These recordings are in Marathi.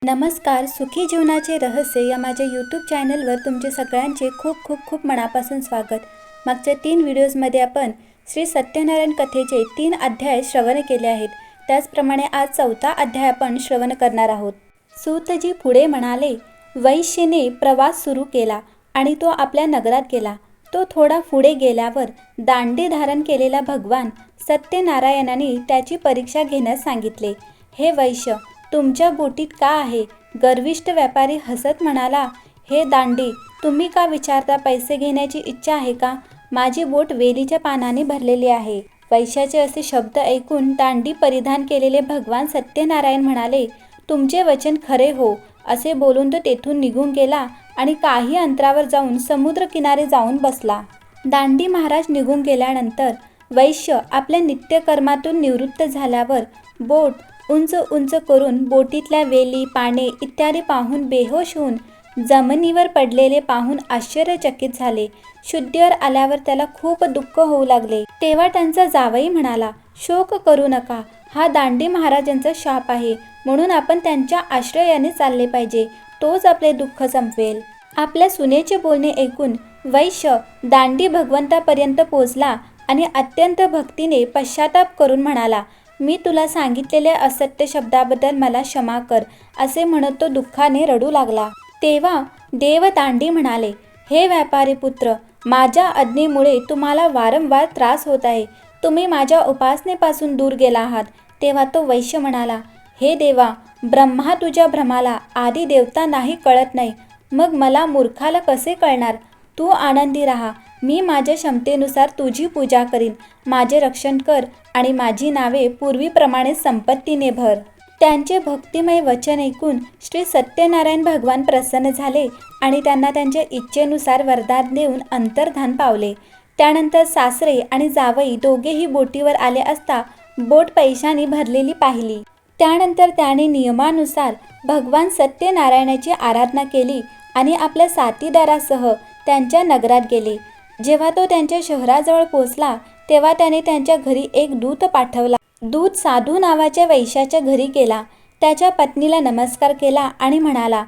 नमस्कार. सुखी जीवनाचे रहस्य या माझ्या यूट्यूब चॅनलवर तुमचे सगळ्यांचे खूप मनापासून स्वागत. मागच्या 3 व्हिडिओजमध्ये आपण श्री सत्यनारायण कथेचे 3 अध्याय श्रवण केले आहेत. त्याचप्रमाणे आज 4था अध्याय आपण श्रवण करणार आहोत. सूतजी पुढे म्हणाले, वैश्यने प्रवास सुरू केला आणि तो आपल्या नगरात गेला. तो थोडा पुढे गेल्यावर दांडी धारण केलेला भगवान सत्यनारायणाने त्याची परीक्षा घेण्यास सांगितले. हे वैश्य, तुमच्या बोटीत का आहे? गर्विष्ठ व्यापारी हसत म्हणाला, हे दांडी, तुम्ही का विचारता? पैसे घेण्याची इच्छा आहे का? माझी बोट वेलीच्या पानाने भरलेली आहे. वैश्याचे असे शब्द ऐकून दांडी परिधान केलेले भगवान सत्यनारायण म्हणाले, तुमचे वचन खरे हो. असे बोलून तो तेथून निघून गेला आणि काही अंतरावर जाऊन समुद्र किनारी जाऊन बसला. दांडी महाराज निघून गेल्यानंतर वैश्य आपल्या नित्यकर्मातून निवृत्त झाल्यावर बोट उंच करून बोटीतल्या वेली, पाने इत्यादी पाहून बेहोश होऊन जमिनीवर पडलेले पाहून आश्चर्यचकित झाले. शुद्धीवर आल्यावर त्याला खूप दुःख होऊ लागले. तेव्हा त्यांचा जावई म्हणाला, शोक करू नका. हा दांडी महाराजांचा शाप आहे, म्हणून आपण त्यांच्या आश्रयाने चालले पाहिजे. तोच आपले दुःख संपवेल. आपल्या सुनेचे बोलणे ऐकून वैश्य दांडी भगवंतापर्यंत पोहोचला आणि अत्यंत भक्तीने पश्चाताप करून म्हणाला, मी तुला सांगितलेल्या असत्य शब्दाबद्दल मला क्षमा कर. असे म्हणत तो दुःखाने रडू लागला. तेव्हा देव दांडी म्हणाले, हे व्यापारी पुत्र, माझ्या आज्ञेमुळे तुम्हाला वारंवार त्रास होत आहे. तुम्ही माझ्या उपासनेपासून दूर गेला आहात. तेव्हा तो वैश्य म्हणाला, हे देवा, ब्रह्मा तुझ्या भ्रमाला आदी देवता नाही कळत नाही, मग मला मूर्खाला कसे कळणार? तू आनंदी राहा. मी माझ्या क्षमतेनुसार तुझी पूजा करीन. माझे रक्षण कर आणि माझी नावे पूर्वीप्रमाणे संपत्तीने भर. त्यांचे भक्तिमय वचन ऐकून श्री सत्यनारायण भगवान प्रसन्न झाले आणि त्यांना त्यांच्या इच्छेनुसार वरदान देऊन अंतर्धान पावले. त्यानंतर सासरे आणि जावई दोघेही बोटीवर आले असता बोट पैशांनी भरलेली पाहिली. त्यानंतर त्याने नियमानुसार भगवान सत्यनारायणाची आराधना केली आणि आपल्या साथीदारासह त्यांच्या नगरात गेले. जेव्हा तो त्यांच्या शहराजवळ पोहोचला तेव्हा त्याने त्यांच्या घरी एक दूत पाठवला. दूत साधू नावाच्या वैश्याच्या घरी गेला. त्याच्या पत्नीला नमस्कार केला आणि म्हणाला,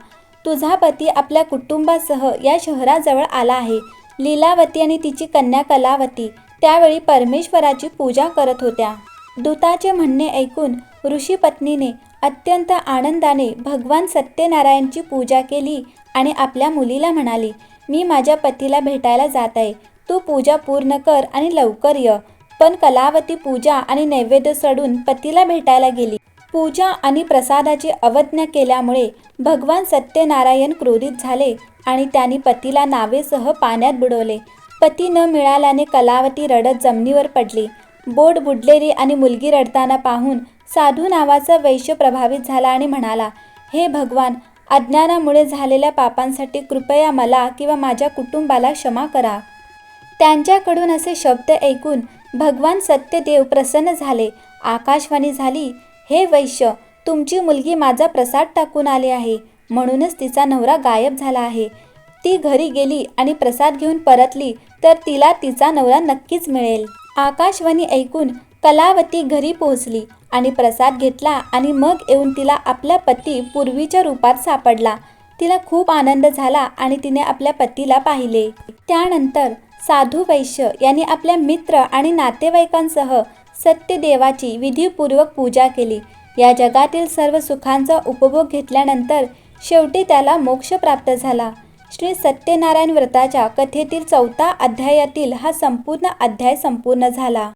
तुझा पती आपल्या कुटुंबासह या शहराजवळ आला आहे. लीलावती आणि तिची कन्या कलावती त्यावेळी परमेश्वराची पूजा करत होत्या. दूताचे म्हणणे ऐकून ऋषी पत्नीने अत्यंत आनंदाने भगवान सत्यनारायणची पूजा केली आणि आपल्या मुलीला म्हणाली, मी माझ्या पतीला भेटायला जात आहे. तू पूजा पूर्ण कर आणि लवकर ये. पण कलावती पूजा आणि नैवेद्य सोडून पतीला भेटायला गेली. पूजा आणि प्रसादाची अवज्ञा केल्यामुळे भगवान सत्यनारायण क्रोधित झाले आणि त्यांनी पतीला नावेसह पाण्यात बुडवले. पती न मिळाल्याने कलावती रडत जमिनीवर पडली. बोट बुडलेली आणि मुलगी रडताना पाहून साधू नावाचा वैश्य प्रभावित झाला आणि म्हणाला, हे भगवान, अज्ञानामुळे झालेल्या पापांसाठी कृपया मला किंवा माझ्या कुटुंबाला क्षमा करा. त्यांच्याकडून असे शब्द ऐकून भगवान सत्यदेव प्रसन्न झाले. आकाशवाणी झाली, हे वैश्य, तुमची मुलगी माझा प्रसाद टाकून आली आहे, म्हणूनच तिचा नवरा गायब झाला आहे. ती घरी गेली आणि प्रसाद घेऊन परतली तर तिला तिचा नवरा नक्कीच मिळेल. आकाशवाणी ऐकून कलावती घरी पोहोचली आणि प्रसाद घेतला आणि मग येऊन तिला आपला पती पूर्वीच्या रूपात सापडला. तिला खूप आनंद झाला आणि तिने आपल्या पतीला पाहिले. त्यानंतर साधू वैश्य यांनी आपल्या मित्र आणि नातेवाईकांसह सत्यदेवाची विधीपूर्वक पूजा केली. या जगातील सर्व सुखांचा उपभोग घेतल्यानंतर शेवटी त्याला मोक्ष प्राप्त झाला. श्री सत्यनारायण व्रताच्या कथेतील 4था अध्यायातील हा संपूर्ण अध्याय संपूर्ण झाला.